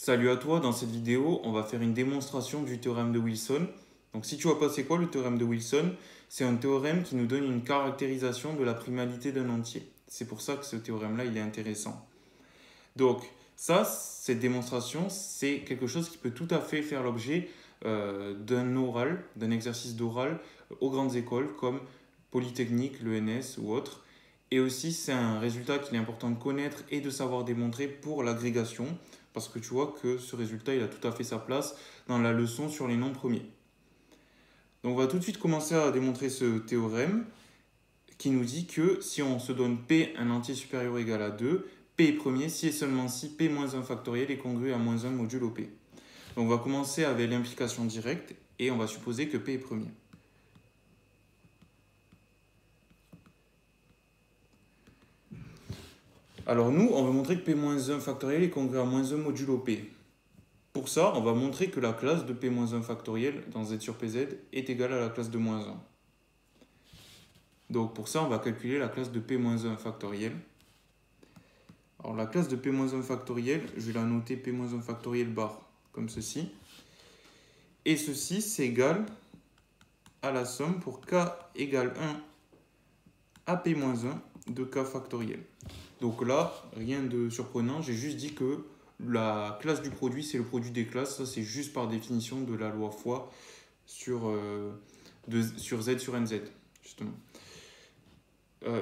Salut à toi, dans cette vidéo, on va faire une démonstration du théorème de Wilson. Donc si tu vois pas c'est quoi le théorème de Wilson, c'est un théorème qui nous donne une caractérisation de la primalité d'un entier. C'est pour ça que ce théorème-là, il est intéressant. Donc ça, cette démonstration, c'est quelque chose qui peut tout à fait faire l'objet d'un oral, d'un exercice d'oral aux grandes écoles comme Polytechnique, l'ENS ou autre. Et aussi, c'est un résultat qu'il est important de connaître et de savoir démontrer pour l'agrégation, parce que tu vois que ce résultat, il a tout à fait sa place dans la leçon sur les nombres premiers. Donc on va tout de suite commencer à démontrer ce théorème qui nous dit que si on se donne P un entier supérieur ou égal à 2, P est premier si et seulement si P moins 1 factoriel est congru à moins 1 modulo P. Donc on va commencer avec l'implication directe et on va supposer que P est premier. Alors nous, on veut montrer que P-1 factoriel est congru à moins 1 modulo P. Pour ça, on va montrer que la classe de P-1 factoriel dans Z sur PZ est égale à la classe de moins 1. Donc pour ça, on va calculer la classe de P-1 factoriel. Alors la classe de P-1 factoriel, je vais la noter P-1 factoriel bar, comme ceci. Et ceci, c'est égal à la somme pour K égale 1 à P-1 de K factoriel. Donc là, rien de surprenant, j'ai juste dit que la classe du produit, c'est le produit des classes. Ça, c'est juste par définition de la loi Foy sur Z sur NZ, justement.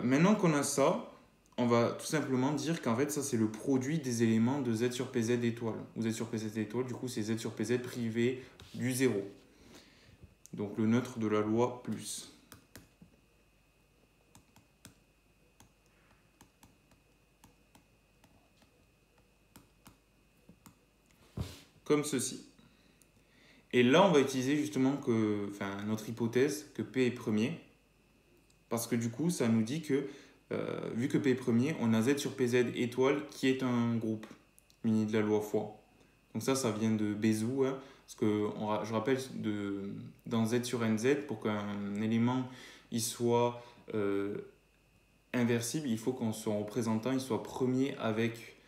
Maintenant qu'on a ça, on va tout simplement dire qu'en fait, ça, c'est le produit des éléments de Z sur PZ étoile. Ou Z sur PZ étoile, du coup, c'est Z sur PZ privé du 0. Donc le neutre de la loi plus. Comme ceci. Et là, on va utiliser justement notre hypothèse que P est premier. Parce que du coup, ça nous dit que, vu que P est premier, on a Z sur PZ étoile qui est un groupe muni de la loi Foy. Donc ça vient de Bézout. Hein, parce que je rappelle, dans Z sur NZ, pour qu'un élément il soit inversible, il faut qu'on soit représentant, il soit premier avec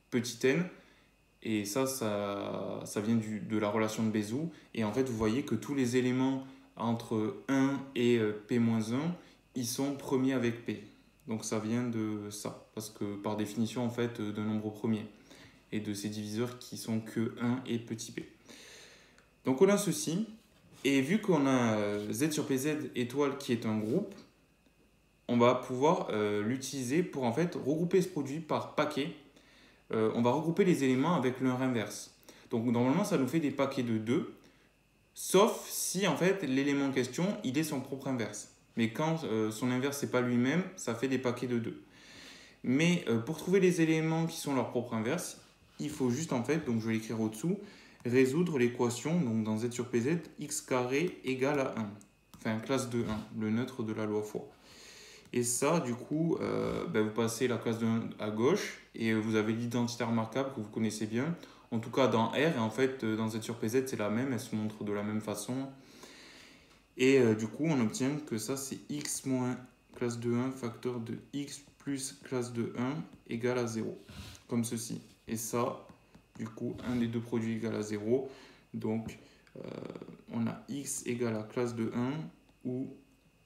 petit n. Et ça vient de la relation de Bézout. Et en fait, vous voyez que tous les éléments entre 1 et P-1, ils sont premiers avec P. Donc ça vient de ça. Parce que par définition, en fait, d'un nombre premier. Et de ces diviseurs qui sont que 1 et petit p. Donc on a ceci. Et vu qu'on a Z sur PZ étoile qui est un groupe, on va pouvoir l'utiliser pour en fait regrouper ce produit par paquet. On va regrouper les éléments avec leur inverse. Donc normalement, ça nous fait des paquets de 2, sauf si en fait l'élément en question, il est son propre inverse. Mais quand son inverse n'est pas lui-même, ça fait des paquets de 2. Mais pour trouver les éléments qui sont leur propre inverse, il faut juste en fait, donc je vais l'écrire au-dessous, résoudre l'équation, donc dans Z sur PZ, x carré égale à 1. Enfin, classe de 1, le neutre de la loi Foy. Et ça, du coup, vous passez la classe de 1 à gauche et vous avez l'identité remarquable que vous connaissez bien. En tout cas, dans R, et en fait, dans Z sur PZ, c'est la même, elle se montre de la même façon. Et du coup, on obtient que ça, c'est x moins classe de 1 facteur de x plus classe de 1 égale à 0, comme ceci. Et ça, du coup, un des deux produits égale à 0. Donc, on a x égale à classe de 1 ou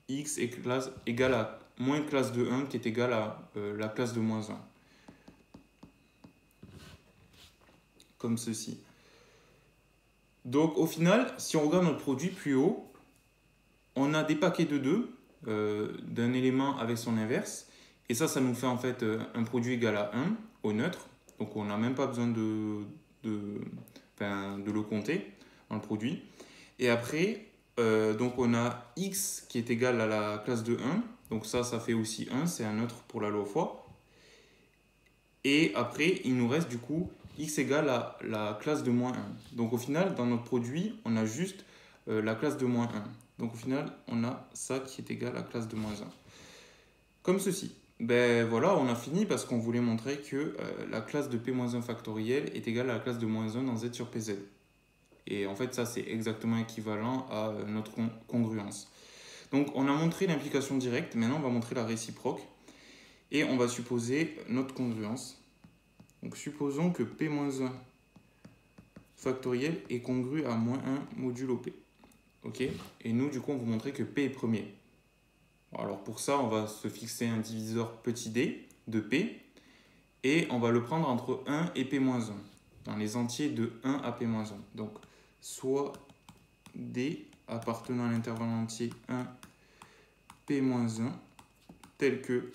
x égale à moins classe de 1 qui est égale à la classe de moins 1. Comme ceci. Donc au final, si on regarde notre produit plus haut, on a des paquets de 2 d'un élément avec son inverse. Et ça nous fait en fait un produit égal à 1 au neutre. Donc on n'a même pas besoin de le compter dans le produit. Et après, donc on a x qui est égal à la classe de 1. Donc ça fait aussi 1, c'est un neutre pour la loi Foy. Et après, il nous reste du coup x égale à la classe de moins 1. Donc au final, dans notre produit, on a juste la classe de moins 1. Donc au final, on a ça qui est égal à la classe de moins 1. Comme ceci. Ben voilà, on a fini parce qu'on voulait montrer que la classe de P-1 factoriel est égale à la classe de moins 1 dans Z sur PZ. Et en fait, ça, c'est exactement équivalent à notre congruence. Donc, on a montré l'implication directe. Maintenant, on va montrer la réciproque. Et on va supposer notre congruence. Donc supposons que P-1 factoriel est congru à moins 1 modulo P. Ok. Et nous, du coup, on vous montrer que P est premier. Alors pour ça, on va se fixer un diviseur petit d de P et on va le prendre entre 1 et P-1 dans les entiers de 1 à P-1. Donc soit d appartenant à l'intervalle entier 1 P-1 tel que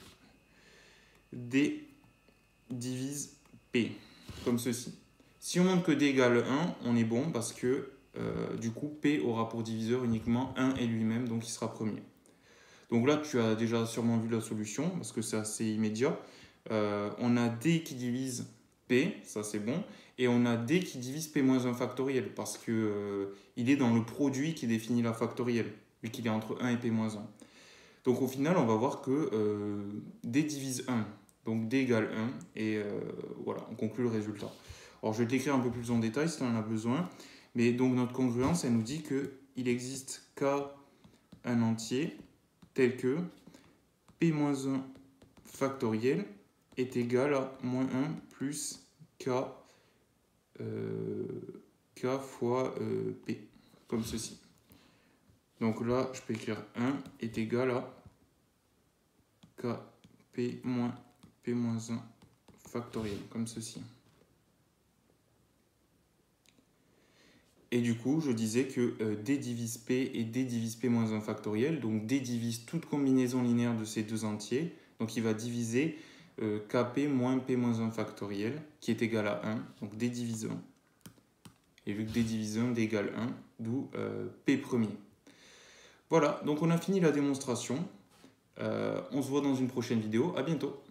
d divise P, comme ceci. Si on montre que d égale 1, on est bon parce que du coup P aura pour diviseur uniquement 1 et lui-même, donc il sera premier. Donc là, tu as déjà sûrement vu la solution, parce que c'est assez immédiat. On a D qui divise P, ça c'est bon, et on a D qui divise P-1 factoriel, parce qu'il il est dans le produit qui définit la factorielle, vu qu'il est entre 1 et P-1. Donc au final, on va voir que D divise 1, donc D égale 1, et voilà, on conclut le résultat. Alors je vais t'écrire un peu plus en détail si tu en as besoin, mais donc notre congruence, elle nous dit qu'il existe K un entier, tel que P-1 factoriel est égal à moins 1 plus K, K fois P, comme ceci. Donc là, je peux écrire 1 est égal à Kp moins P-1 factoriel, comme ceci. Et du coup, je disais que D divise P et D divise P-1 factoriel. Donc D divise toute combinaison linéaire de ces deux entiers. Donc il va diviser Kp moins P-1 factoriel, qui est égal à 1. Donc D divise 1. Et vu que D divise 1, D égale 1, d'où P premier. Voilà, donc on a fini la démonstration. On se voit dans une prochaine vidéo. À bientôt.